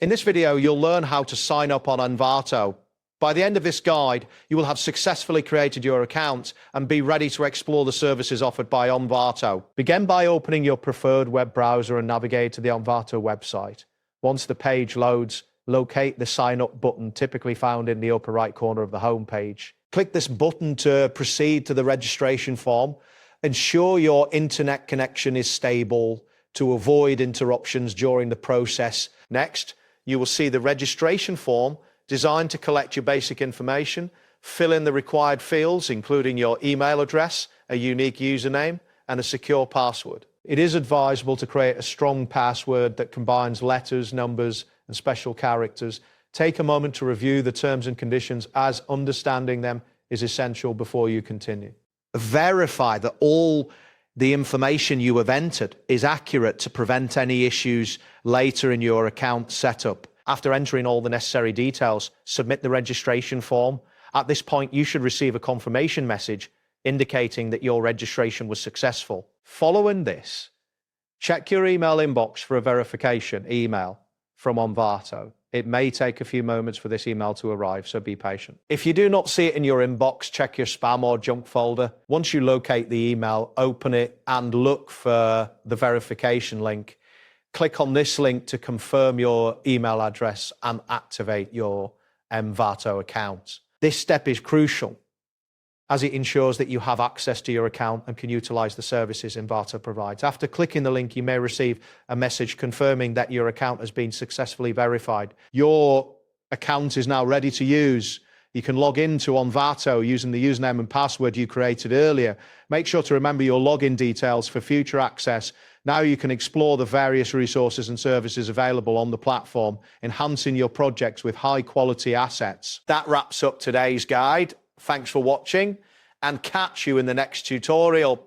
In this video, you'll learn how to sign up on Envato. By the end of this guide, you will have successfully created your account and be ready to explore the services offered by Envato. Begin by opening your preferred web browser and navigate to the Envato website. Once the page loads, locate the Sign Up button typically found in the upper right corner of the home page. Click this button to proceed to the registration form. Ensure your internet connection is stable to avoid interruptions during the process. Next, you will see the registration form designed to collect your basic information. Fill in the required fields, including your email address, a unique username, and a secure password. It is advisable to create a strong password that combines letters, numbers, and special characters. Take a moment to review the terms and conditions, as understanding them is essential before you continue. Verify that all the information you have entered is accurate to prevent any issues later in your account setup. After entering all the necessary details, submit the registration form. At this point, you should receive a confirmation message indicating that your registration was successful. Following this, check your email inbox for a verification email from Envato. It may take a few moments for this email to arrive, so be patient. If you do not see it in your inbox, check your spam or junk folder. Once you locate the email, open it and look for the verification link. Click on this link to confirm your email address and activate your Envato account. This step is crucial as it ensures that you have access to your account and can utilize the services Envato provides. After clicking the link, you may receive a message confirming that your account has been successfully verified. Your account is now ready to use. You can log into Envato using the username and password you created earlier. Make sure to remember your login details for future access. Now you can explore the various resources and services available on the platform, enhancing your projects with high-quality assets. That wraps up today's guide. Thanks for watching, and catch you in the next tutorial.